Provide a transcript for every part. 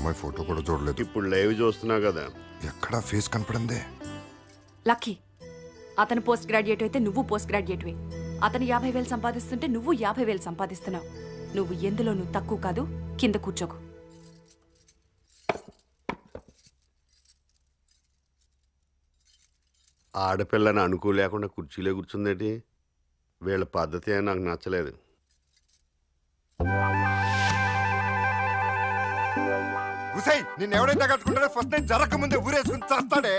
అమ్మాయి ఫోటో కూడా చూడలేదు. ఇప్పుడు లైవ్ చూస్తున్నావు కదా, ఎక్కడా ఫేస్ కనపడిందే. లక్కీ, అతను పోస్ట్ గ్రాడ్యుయేట్ అయితే నువ్వు పోస్ట్ గ్రాడ్యుయేట్వే. అతను 50,000 సంపాదిస్తుంటే నువ్వు 50,000 సంపాదిస్తున్నావు. నువ్వు ఎందులోనూ తక్కువ కాదు. కింద కూర్చోకు. ఆడపిల్లని అనుకోలేకుండా కుర్చీలో కూర్చుందేటి? వీళ్ళ పద్ధతి నాకు నచ్చలేదు. నిన్ను ఎవడైతే కట్టుకుంటాడో ఫస్ట్ నైట్ జరగకముందే ఊరేసుకుని చేస్తాడే.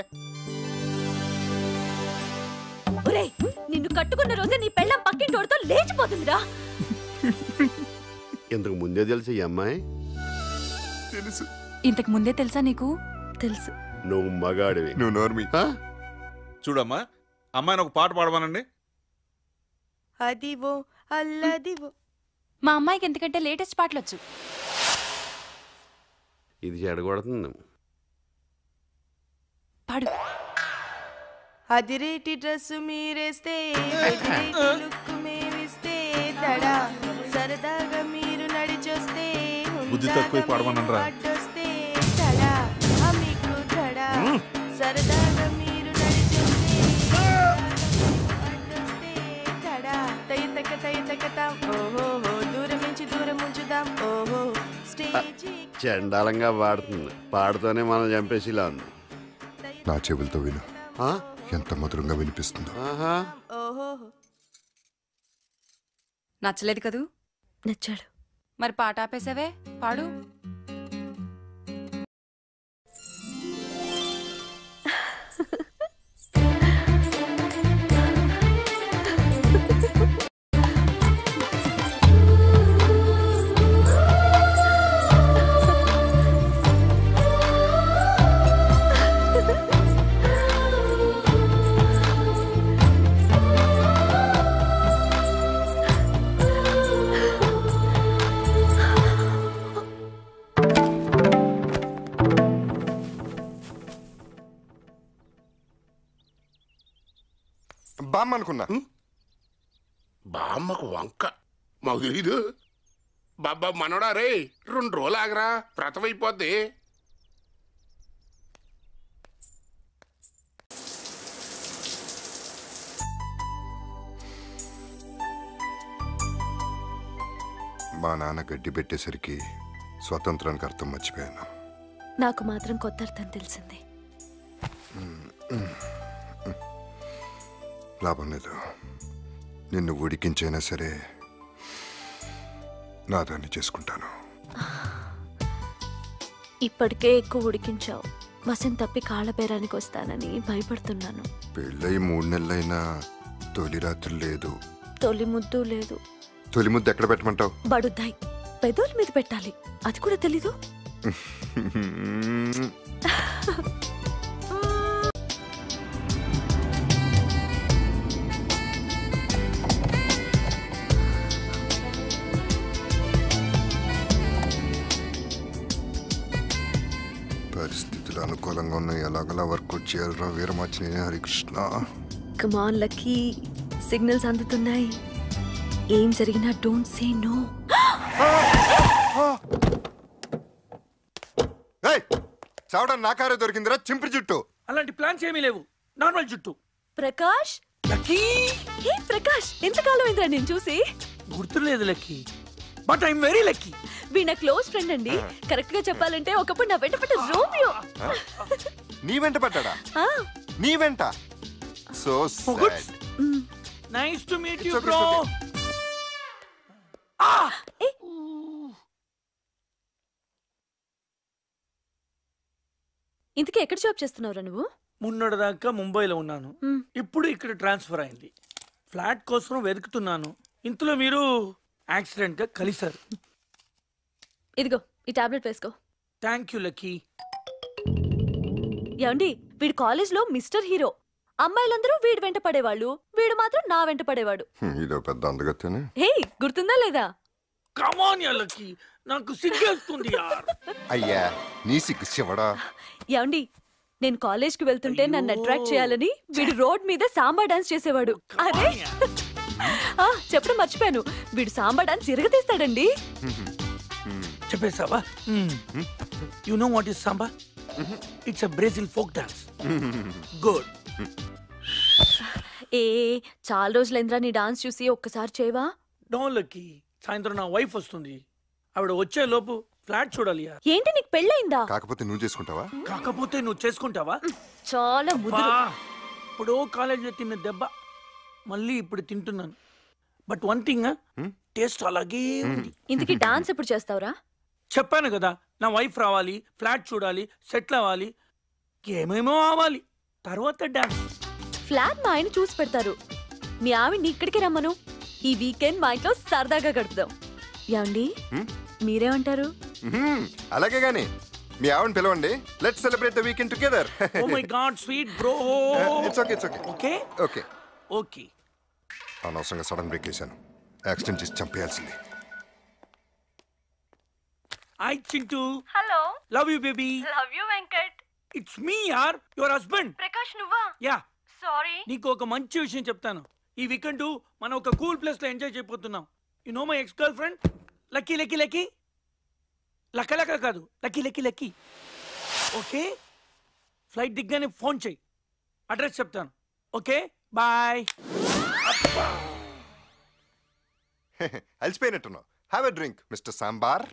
నిన్ను కట్టుకున్న రోజే నీ పెళ్ళం పక్కింటోడితో లేచిపోతుందిరా. ఇంతకు ముందే తెలుసు ఈ అమ్మాయి? తెలుసు. ఇంతకు ముందే తెలుసా నీకు? తెలుసు. నువ్వు మగాడివి. నువ్వు నోర్మి. చూడమ్మా, అమ్మాయిని ఒక పాట పాడమనండి. అదివో అల్లదివో. మా అమ్మాయికి ఎందుకంటే లేటెస్ట్ పాటలు వచ్చు. ఇది చెడగొడుతుంది. పాడు. అదిరేటి డ్రెస్సు మీరేస్తే లుక్కు మేమిస్తే తడా సరదాగా మీరు నడిచొస్తే బుద్ధి తక్కువ పాడమనరా. తడా మీకు తడా సరదాగా మీరు నడిచొస్తే తడా తయ్యతకతాం. ఓహో దూరం నుంచి దూరం ఉంచుదాం. ఓహో స్టేజీ చండాలంగా పాడుతుంది. పాడుతూనే మనం చంపేసిలా ఉంది. నా చెవులతో విను, ఎంత మధురంగా వినిపిస్తుందో. నచ్చలేదు కదూ? నచ్చాడు. మరి పాట ఆపేసావే, పాడు. బామ్మ అనుకున్నా. బామ్మకు వంక మాకు తెలీదు. బాబా మనోడా రే, 2 రోజులు ఆగరా, వ్రతమైపోద్ది. మా నాన్న గడ్డి పెట్టేసరికి స్వతంత్రానికి అర్థం మర్చిపోయాను. నాకు మాత్రం కొత్త అర్థం తెలిసింది. లాభం లేదు. నిన్ను ఉడికించైనా సరే నా దాన్ని చేసుకుంటాను. ఇప్పటికే ఎక్కువ ఉడికించావు. వసం తప్పి కాళ్ళబేరానికి వస్తానని భయపడుతున్నాను. పెళ్ళై 3 నెలలైనా తొలి రాత్రి లేదు, తొలి ముద్దు లేదు. తొలి ముద్దు ఎక్కడ పెట్టమంటావు? బడుద్దాయి పెదవుల మీద పెట్టాలి. అది కూడా తెలీదు. పరిస్థితులు అనుకూలంగా ఉన్నాయి. ఎలాగలా వర్కౌట్ చేయాలరా వీరమాచినే. హరికృష్ణ, కమాన్ లక్కీ, సిగ్నల్స్ అందుతున్నాయి. ఏం జరిగినా డోంట్ సే నో. చావడం నా కారే దొరికిందిరా, చింపిరి జుట్టు. అలాంటి ప్లాన్స్ ఏమీ లేవు, నార్మల్ జుట్టు. ప్రకాష్, లక్కీ. హే ప్రకాష్, ఎంతకాలం అయిందిరా నేను చూసి? గుర్తులేదు lucky, but I'm very lucky. Veena close friend అండి. కరెక్ట్ గా చెప్పాలంటే ఒకప్పుడు నా వెంట పడ్డ రోమియో. నీ వెంట పడ్డా? నీ వెంట? So nice to meet you bro. ఇంతకీ ఎక్కడ జాబ్ చేస్తున్నావురా నువ్వు? మొన్నటిదాకా ముంబైలో ఉన్నాను, ఇప్పుడు ఇక్కడ ట్రాన్స్ఫర్ అయింది. ఫ్లాట్ కోసం వెతుకుతున్నాను. ఇంతలో మీరు యాక్సిడెంట్ గా కలిశారు. ఇదిగో ఈ టాబ్లెట్ వేసుకో. Thank you lucky. ఏమండి, వీడు కాలేజ్ లో మిస్టర్ హీరో. అమ్మాయిలందరూ వీడి వెంట పడేవాళ్ళు, వీడు మాత్రం నా వెంట పడేవాడు. ఇదో పెద్ద అందగత్తేనే. హే, గుర్తుందా లేదా? కమాన్ యా లక్కీ, నాకు సిగ్గేస్తుంది యార్. అయ్యా నీ సిగ్గు శివడా. ఏమండి, నేను కాలేజ్ కి వెళ్తుంటే నన్ను అట్రాక్ట్ చేయాలని వీడు రోడ్ మీద సాంబా డాన్స్ చేసేవాడు. అదే చెప్పడం మర్చిపోయాను, వీడు సాంబా డాన్స్ ఇరగతీస్తాడండి. చెప్పేసావా? You know what is samba? It's a Brazil folk dance. Good. ఏ చాలా రోజులైందిరా నీ డాన్స్ చూసి ఒక్కసారి చేయవా? డోన్లకి సాయంత్రం నా వైఫ్ వస్తుంది. ఆవిడ వచ్చే లోపు ఫ్లాట్ చూడాలి. ఏంటి నీకు పెళ్ళయిందా? కాకపోతే నువ్వు చేసుకుంటావా? కాకపోతే నువ్వు చేసుకుంటావా? చాలా ముద్దు. ఇప్పుడు కాలేజీలో తిన్న దెబ్బ మళ్ళీ ఇప్పుడు తింటున్నాను. బట్ వన్ థింగ్, టేస్ట్ అలాగే ఉంది. ఇంతకీ డాన్స్ ఎప్పుడు చేస్తావురా? చెప్పాను కదా, నా వైఫ్ రావాలి, ఫ్లాట్ చూడాలి, సెటిల్ అవ్వాలి, ఏమేమో అవ్వాలి, తర్వాత డాన్స్. ఫ్లాట్ మా ఆయన చూసి పెడతారు. మీ ఆవిడ్ని ఇక్కడికి రమ్మను. ఈ వీకెండ్ మా ఇంట్లో సరదాగా గడుపుదాం. ఏమండి మీరేమంటారు? అలాగే గాని మీ ఆవిడని పిలవండి. Let's celebrate the weekend together. Oh my god sweet bro. It's okay. Okay okay okay. అనవసరంగా సడన్ బ్రేక్ వేశాను. యాక్సిడెంట్ చేసి చంపేయాల్సింది. Hi Chintu. Hello. Love you baby. Love you Venkat. It's me యార్, యువర్ హస్బెండ్. ప్రకాష్ నువ్వా? యా. సారీ. నీకు ఒక మంచి విషయం చెప్తాను. ఈ వీకెండ్ మనం ఒక కూల్ ప్లేస్ లో ఎంజాయ్ చేయబోతున్నాం. You know my ex girlfriend Lucky. Lucky Lucky లక్క లక్క కాదు, lucky Lucky Lucky. Okay, flight దిగ్గానే ఫోన్ చెయ్యి, అడ్రస్ చెప్తాను. Okay bye. అలసిపోయినట్టున్నావు. Have a drink mister Sambar.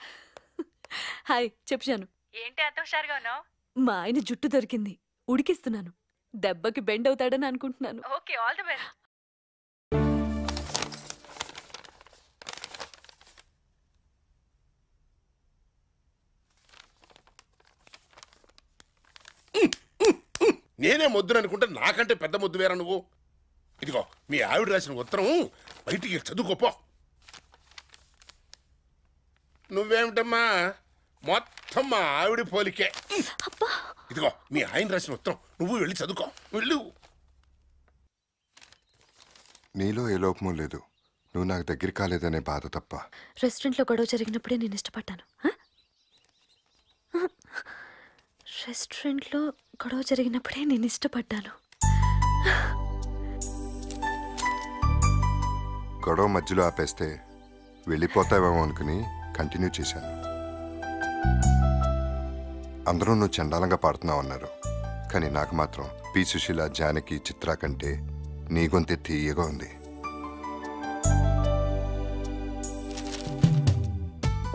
Hi చెప్పాను. ఏంటి అంత హుషారుగా ఉన్నావు? మా ఆయన జుట్టు దొరికింది, ఉడికిస్తున్నాను. దెబ్బకి బెండ్ అవుతాడని అనుకుంటున్నాను. Okay, all the best. నేనే మొద్దును అనుకుంటే నాకంటే పెద్ద మొద్దు వేరా నువ్వు. ఇదిగో మీ ఆవిడ రాసిన ఉత్తరం బయటికి చదువుకోపో. నువ్వేమిటమ్మా మొత్తం మా ఆవిడ పోలికే. ఇదిగో మీ ఆయన రాసిన ఉత్తరం, నువ్వు వెళ్ళి చదువుకో, వెళ్ళు. నీలో ఏ లోపమూ లేదు. నువ్వు నాకు దగ్గర కాలేదనే బాధ తప్ప. రెస్టారెంట్లో గొడవ జరిగినప్పుడే నేను ఇష్టపడ్డాను. రెస్టారెంట్లో గొడవ జరిగినప్పుడే నేను ఇష్టపడ్డాను. గొడవ మధ్యలో ఆపేస్తే వెళ్ళిపోతావేమో అనుకుని కంటిన్యూ చేశాను. అందరూ నువ్వు చండాలంగా పాడుతున్నావు అన్నారు. కానీ నాకు మాత్రం పి సుశీల, జానకి, చిత్ర కంటే నీ గొంతే తీయగా ఉంది.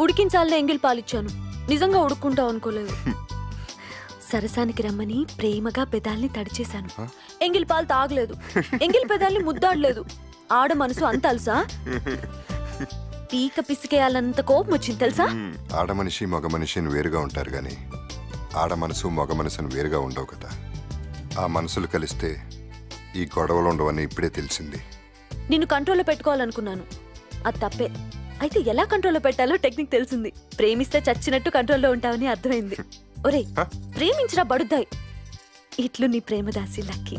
ఉడికించాలనే ఎంగిల్ పాలిచ్చాను. నిజంగా ఉడుక్కుంటావు అనుకోలేదు. సరసానికి రమ్మని ప్రేమగా పెదాల్ని తడిచేశాను. ఎంగిల్ పాలు తాగలేదు. ఎంగిల్ పెదాల్ని ముద్దాడలేదు. ఆడ మనసు అంత అలుసా? పీక పిసికేయాలన్నంత కోపం వచ్చింది తెలుసా? ఆడ మనిషి మగ మనిషిని వేరుగా ఉంటారు కానీ ఆడ మనసు మగ మనసును వేరుగా ఉండవు కదా. ఆ మనసులు కలిస్తే ఈ గొడవలు ఉండవని ఇప్పుడే తెలిసింది. నిన్ను కంట్రోల్లో పెట్టుకోవాలనుకున్నాను, అది తప్పే. అయితే ఎలా కంట్రోల్లో పెట్టాలో టెక్నిక్ తెలిసింది. ప్రేమిస్తే చచ్చినట్టు కంట్రోల్లో ఉంటావని అర్థమైంది. ఒరే ప్రేమించరా బడుద్దాయి. ఇట్లు నీ ప్రేమదాసి లక్కీ.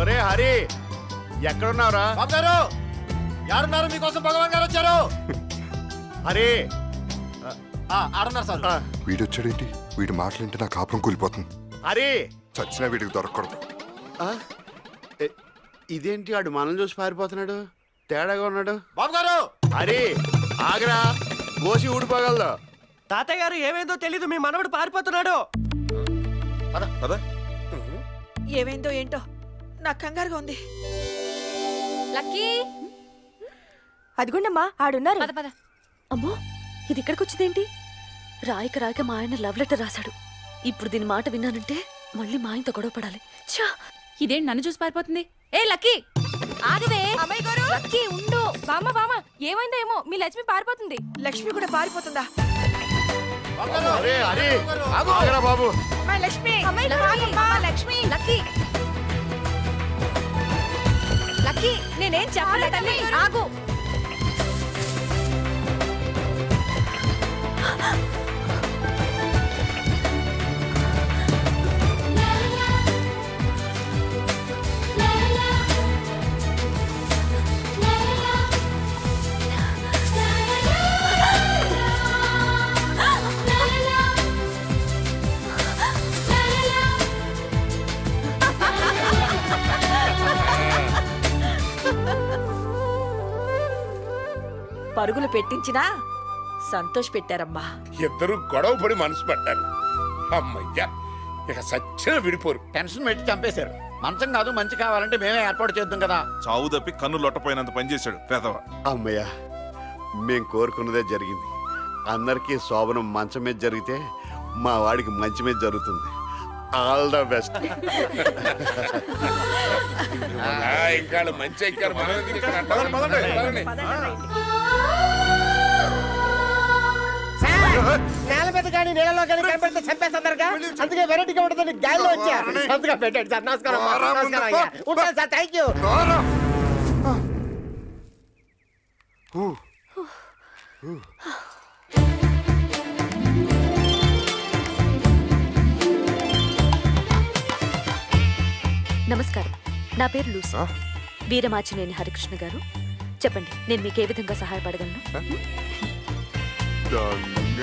ఒరే హరి, ఎక్కడున్నావురా? యారున్నారు? మీకోసం భగవాన్ గారు వచ్చారు. హరి ఆడున్నారు సార్. వీడొచ్చాడేంటి? వీడి మాటలేంటి? నా కాపురం కూలిపోతుంది. హరి చచ్చినా వీడికి దొరకకూడదు. ఇదేంటి ఆడు మనం చూసి పారిపోతున్నాడు? తేడాగా ఉన్నాడు. బాబు గారు హరి ఆగరా, గోసి ఊడిపోగలదు. తాతయ్య గారు ఏమైందో తెలీదు, మీ మనవడు పారిపోతున్నాడు. ఏమైందో ఏంటో నాకు కంగారుగా ఉంది. లక్కీ అదిగోండమ్మా ఆడున్నారు. పద పద. అమ్మో ఇది ఇక్కడికి వచ్చిందేంటి? రాయక రాయక మా ఆయన లవ్ లెటర్ రాశాడు. ఇప్పుడు దీని మాట విన్నానంటే మళ్ళీ మా ఆయనతో గొడవ పడాలి. ఛా! ఇదేంటి నన్ను చూసి పారిపోతుంది? ఏ లక్కీ ఆగవే. అమ్మాయి గారు లక్కీ ఉండు. బామ్మ బామ్మ ఏమైందో ఏమో, మీ లక్ష్మి పారిపోతుంది. లక్ష్మి కూడా పారిపోతుందా? హరి హరి ఆగరా బాబు. మా లక్ష్మి లక్ష్మి లక్కీ లక్కీ నేనేం చెప్పలేదండి, ఆగు. పరుగులు పెట్టించినా సంతోష్ పెట్టారమ్మా. ఇద్దరు గొడవ పడి మనసు పడ్డారు. అమ్మయ్యా, ఇక సచ్చిన విడిపోరు. టెన్షన్ పెట్టి చంపేశారు. మంచం కాదు మంచి కావాలంటే మేమే ఏర్పాటు చేద్దాం కదా. చావు తప్పి కన్ను లొట్టపోయినంత పని చేశాడు పెదవ. అమ్మయ్య, మేం కోరుకున్నదే జరిగింది. అందరికీ శోభనం మంచం మీద జరిగితే మా వాడికి మంచి మీద జరుగుతుంది. All the best. ఇంకా మంచి ఎక్కారు. పదండి. నేల మీద కానీ నీళ్ళలో కానీ కనబడితే చంపేస్తారుగా, అందుకే వెరైటీగా ఉంటుందని గాలిలో వచ్చా. సంతగా పెట్టండి సార్. నమస్కారం. ఉంటాను సార్. Thank you. నమస్కారం, నా పేరు లూసీ. వీరమాచినేని హరికృష్ణ గారు, చెప్పండి నేను మీకు ఏ విధంగా సహాయపడగలను? దొంగ